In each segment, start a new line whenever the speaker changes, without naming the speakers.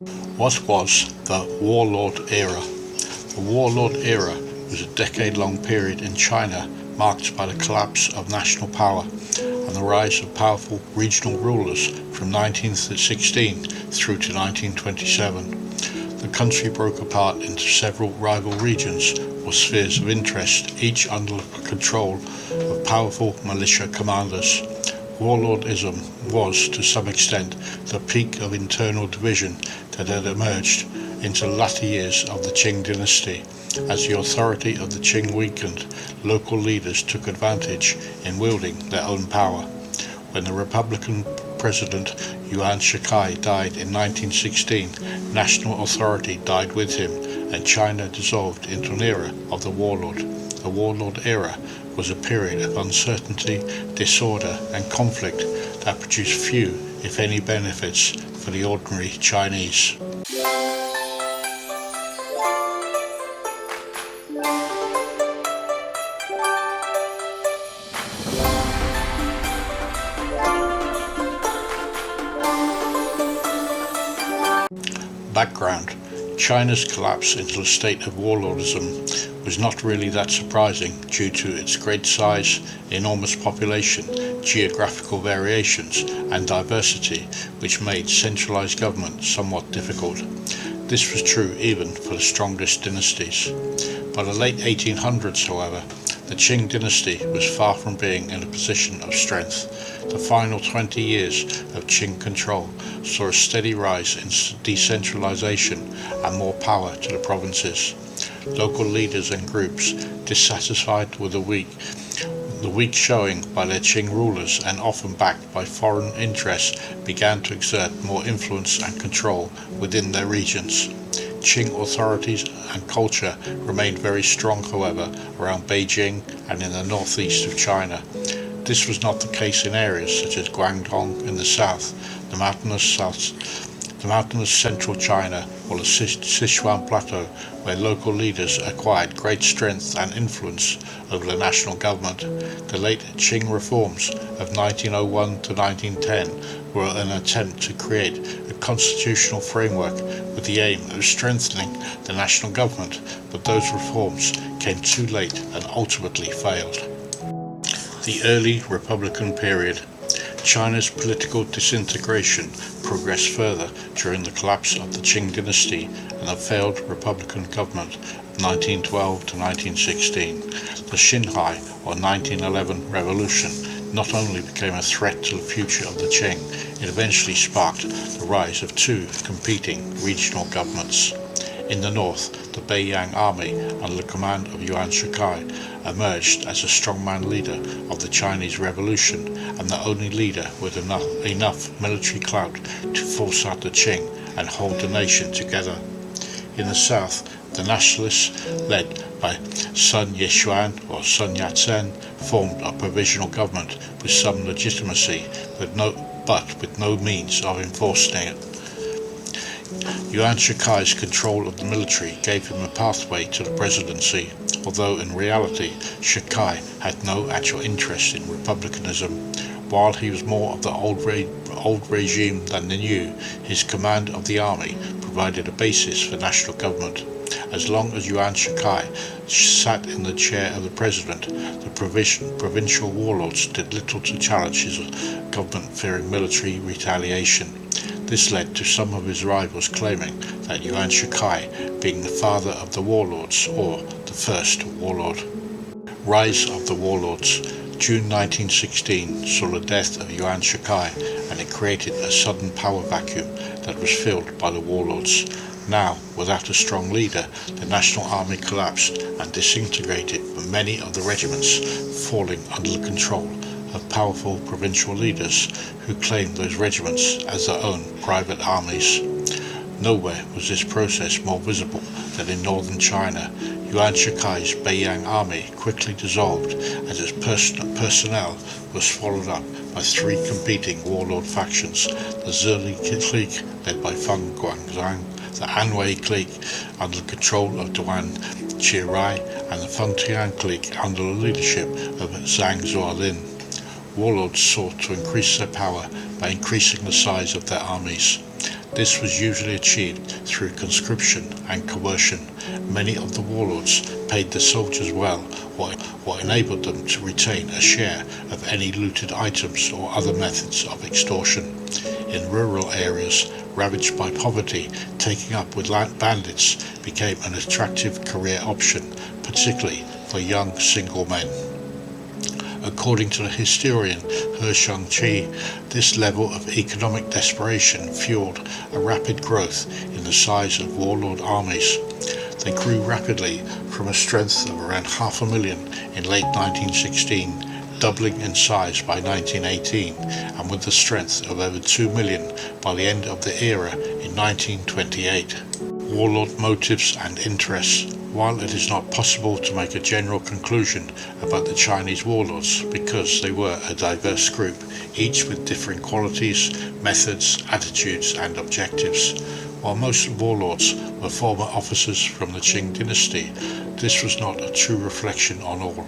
What was the Warlord Era? The Warlord Era was a decade-long period in China marked by the collapse of national power and the rise of powerful regional rulers from 1916 through to 1927. The country broke apart into several rival regions or spheres of interest, each under the control of powerful militia commanders. Warlordism was, to some extent, the peak of internal division that had emerged into the latter years of the Qing dynasty. As the authority of the Qing weakened, local leaders took advantage in wielding their own power. When the Republican President Yuan Shikai died in 1916, national authority died with him, and China dissolved into an era of the warlord. The Warlord Era was a period of uncertainty, disorder, and conflict that produced few, if any, benefits for the ordinary Chinese. Background: China's collapse into a state of warlordism was not really that surprising due to its great size, enormous population, geographical variations, and diversity, which made centralized government somewhat difficult. This was true even for the strongest dynasties. By the late 1800s, however, the Qing dynasty was far from being in a position of strength. The final 20 years of Qing control saw a steady rise in decentralization and more power to the provinces. Local leaders and groups, dissatisfied with the weak showing by their Qing rulers and often backed by foreign interests, began to exert more influence and control within their regions. Qing authorities and culture remained very strong, however, around Beijing and in the northeast of China. This was not the case in areas such as Guangdong in the south, the mountainous central China, or the Sichuan Plateau, where local leaders acquired great strength and influence over the national government. The late Qing reforms of 1901 to 1910 were an attempt to create a constitutional framework with the aim of strengthening the national government, but those reforms came too late and ultimately failed. The early Republican period. China's political disintegration progressed further during the collapse of the Qing dynasty and the failed Republican government of 1912 to 1916. The Xinhai, or 1911 revolution, not only became a threat to the future of the Qing, it eventually sparked the rise of two competing regional governments. In the north, the Beiyang army, under the command of Yuan Shikai, emerged as a strongman leader of the Chinese Revolution and the only leader with enough military clout to force out the Qing and hold the nation together. In the south, the nationalists, led by Sun Yat-sen or Sun Yat-sen, formed a provisional government with some legitimacy, but with no means of enforcing it. Yuan Shikai's control of the military gave him a pathway to the presidency, although in reality Shikai had no actual interest in republicanism. While he was more of the old regime than the new, his command of the army provided a basis for national government. As long as Yuan Shikai sat in the chair of the president, the provincial warlords did little to challenge his government, fearing military retaliation. This led to some of his rivals claiming that Yuan Shikai being the father of the warlords, or the first warlord. Rise of the warlords. June 1916 saw the death of Yuan Shikai, and it created a sudden power vacuum that was filled by the warlords. Now, without a strong leader, the national army collapsed and disintegrated, with many of the regiments falling under the control of powerful provincial leaders who claimed those regiments as their own private armies. Nowhere was this process more visible than in northern China. Yuan Shikai's Beiyang army quickly dissolved as its personnel was swallowed up by three competing warlord factions: the Zili clique led by Feng Guangzhang, the Anwei clique under the control of Duan Qirai, and the Fengtian clique under the leadership of Zhang Zuolin. Warlords sought to increase their power by increasing the size of their armies. This was usually achieved through conscription and coercion. Many of the warlords paid their soldiers well, what enabled them to retain a share of any looted items or other methods of extortion. In rural areas ravaged by poverty, taking up with bandits became an attractive career option, particularly for young single men. According to the historian Yuan, this level of economic desperation fueled a rapid growth in the size of warlord armies. They grew rapidly from a strength of around 500,000 in late 1916, doubling in size by 1918, and with the strength of over 2 million by the end of the era in 1928. Warlord motives and interests. While it is not possible to make a general conclusion about the Chinese warlords because they were a diverse group, each with differing qualities, methods, attitudes and objectives. While most warlords were former officers from the Qing dynasty, this was not a true reflection on all,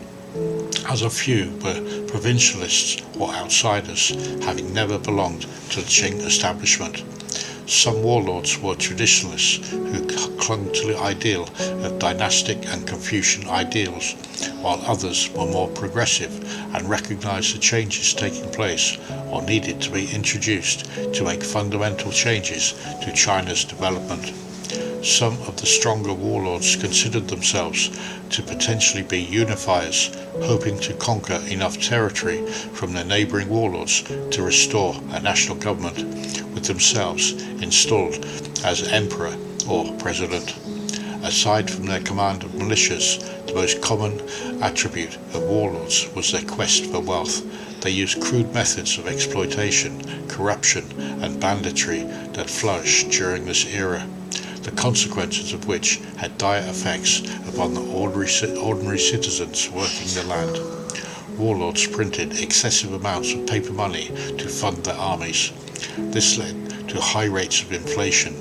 as a few were provincialists or outsiders, having never belonged to the Qing establishment. Some warlords were traditionalists who clung to the ideal of dynastic and Confucian ideals, while others were more progressive and recognized the changes taking place or needed to be introduced to make fundamental changes to China's development. Some of the stronger warlords considered themselves to potentially be unifiers, hoping to conquer enough territory from their neighbouring warlords to restore a national government, with themselves installed as emperor or president. Aside from their command of militias, the most common attribute of warlords was their quest for wealth. They used crude methods of exploitation, corruption and banditry that flourished during this era, the consequences of which had dire effects upon the ordinary citizens working the land. Warlords printed excessive amounts of paper money to fund their armies. This led to high rates of inflation.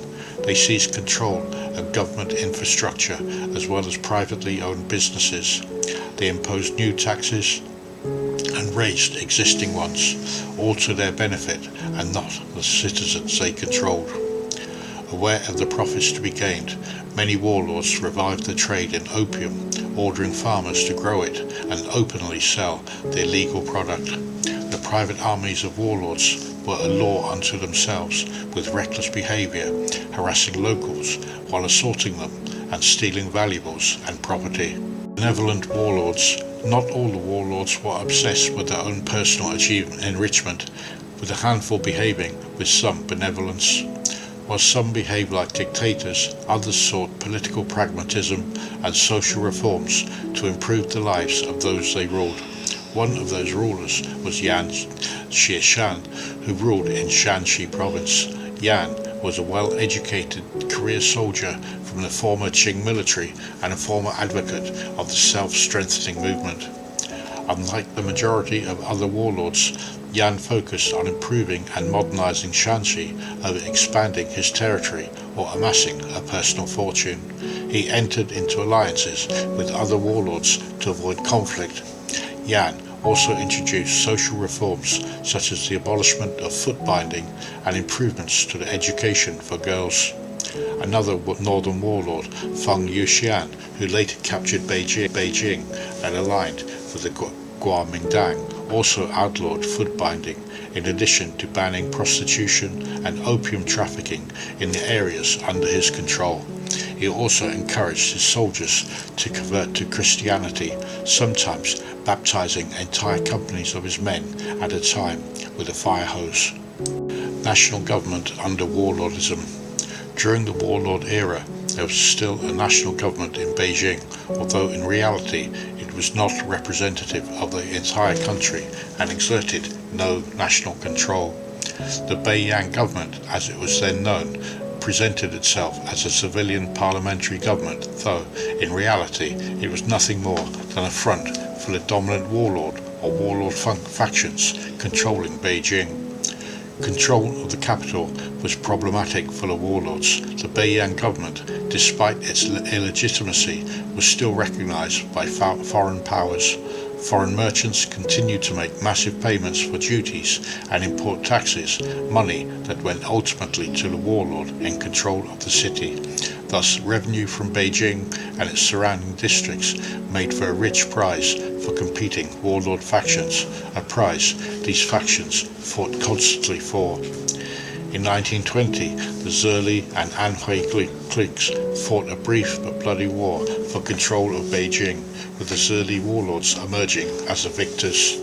They seized control of government infrastructure as well as privately owned businesses. They imposed new taxes and raised existing ones, all to their benefit and not the citizens they controlled. Aware of the profits to be gained, many warlords revived the trade in opium, ordering farmers to grow it and openly sell the illegal product. The private armies of warlords were a law unto themselves, with reckless behaviour, harassing locals while assaulting them and stealing valuables and property. Benevolent warlords. Not all the warlords were obsessed with their own personal enrichment, with a handful behaving with some benevolence. While some behaved like dictators, others sought political pragmatism and social reforms to improve the lives of those they ruled. One of those rulers was Yuan Shikai, who ruled in Shanxi province. Yuan was a well-educated career soldier from the former Qing military and a former advocate of the self-strengthening movement. Unlike the majority of other warlords, Yuan focused on improving and modernizing Shanxi over expanding his territory or amassing a personal fortune. He entered into alliances with other warlords to avoid conflict. Yuan also introduced social reforms such as the abolishment of foot binding and improvements to the education for girls. Another northern warlord, Feng Yuxian, who later captured Beijing and aligned with the Kuomintang, also outlawed foot binding, in addition to banning prostitution and opium trafficking in the areas under his control. He also encouraged his soldiers to convert to Christianity, sometimes baptizing entire companies of his men at a time with a fire hose. National government under warlordism. During the warlord era, there was still a national government in Beijing, although in reality it was not representative of the entire country and exerted no national control. The Beiyang government, as it was then known, presented itself as a civilian parliamentary government, though in reality it was nothing more than a front for the dominant warlord or warlord factions controlling Beijing. Control of the capital was problematic for the warlords. The Beiyang government, despite its illegitimacy, was still recognized by foreign powers. Foreign merchants continued to make massive payments for duties and import taxes, money that went ultimately to the warlord in control of the city. Thus, revenue from Beijing and its surrounding districts made for a rich prize for competing warlord factions, a prize these factions fought constantly for. In 1920, the Zhili and Anhui cliques fought a brief but bloody war for control of Beijing, with the Zhili warlords emerging as the victors.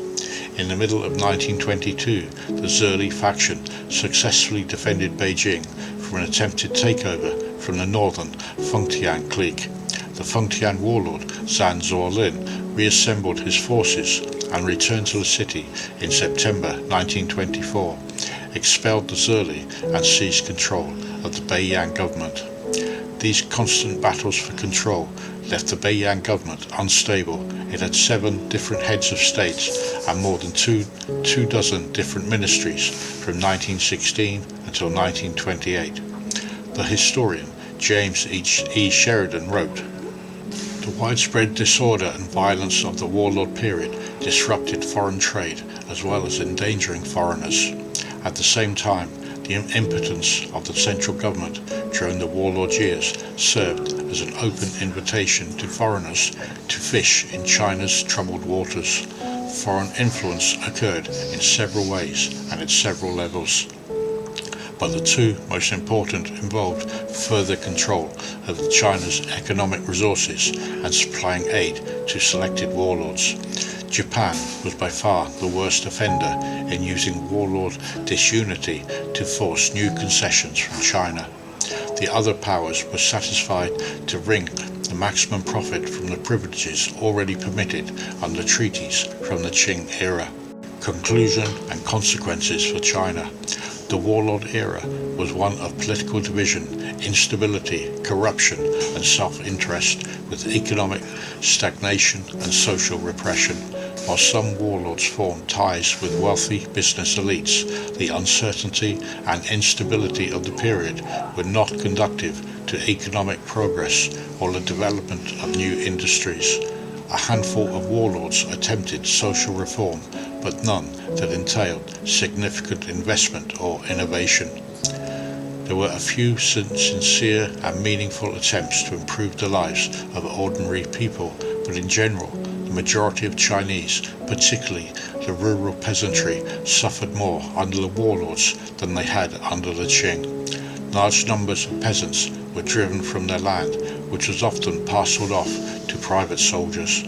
In the middle of 1922, the Zhili faction successfully defended Beijing from an attempted takeover from the northern Fengtian clique. The Fengtian warlord Zhang Zuolin reassembled his forces and returned to the city in September 1924, expelled the Zhili and seized control of the Beiyang government. These constant battles for control left the Beiyang government unstable. It had 7 different heads of states and more than two dozen different ministries from 1916 until 1928. The historian James E. Sheridan wrote, "The widespread disorder and violence of the warlord period disrupted foreign trade as well as endangering foreigners. At the same time, the impotence of the central government during the warlord years served as an open invitation to foreigners to fish in China's troubled waters. Foreign influence occurred in several ways and at several levels, but the two most important involved further control of China's economic resources and supplying aid to selected warlords. Japan was by far the worst offender in using warlord disunity to force new concessions from China. The other powers were satisfied to wring the maximum profit from the privileges already permitted under treaties from the Qing era. Conclusion and consequences for China. The warlord era was one of political division, instability, corruption, and self-interest, with economic stagnation and social repression. While some warlords formed ties with wealthy business elites, the uncertainty and instability of the period were not conducive to economic progress or the development of new industries. A handful of warlords attempted social reform, but none that entailed significant investment or innovation. There were a few sincere and meaningful attempts to improve the lives of ordinary people, but in general, the majority of Chinese, particularly the rural peasantry, suffered more under the warlords than they had under the Qing. Large numbers of peasants were driven from their land, which was often parceled off to private soldiers.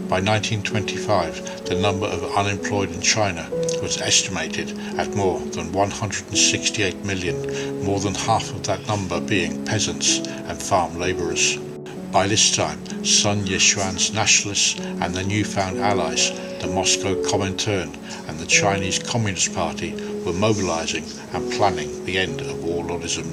By 1925, the number of unemployed in China was estimated at more than 168 million, more than half of that number being peasants and farm labourers. By this time, Sun Yishuan's nationalists and their newfound allies, the Moscow Comintern and the Chinese Communist Party, were mobilizing and planning the end of warlordism.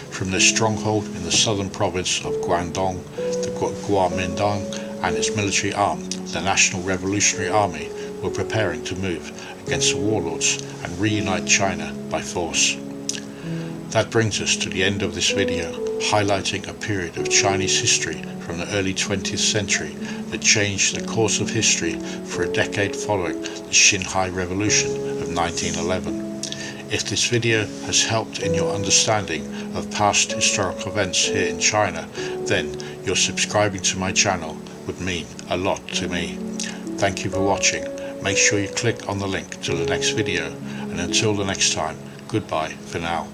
From their stronghold in the southern province of Guangdong, the Kuomintang and its military arm, the National Revolutionary Army, were preparing to move against the warlords and reunite China by force. That brings us to the end of this video, highlighting a period of Chinese history from the early 20th century that changed the course of history for a decade following the Xinhai Revolution of 1911. If this video has helped in your understanding of past historical events here in China, then your subscribing to my channel would mean a lot to me. Thank you for watching. Make sure you click on the link to the next video, and until the next time, goodbye for now.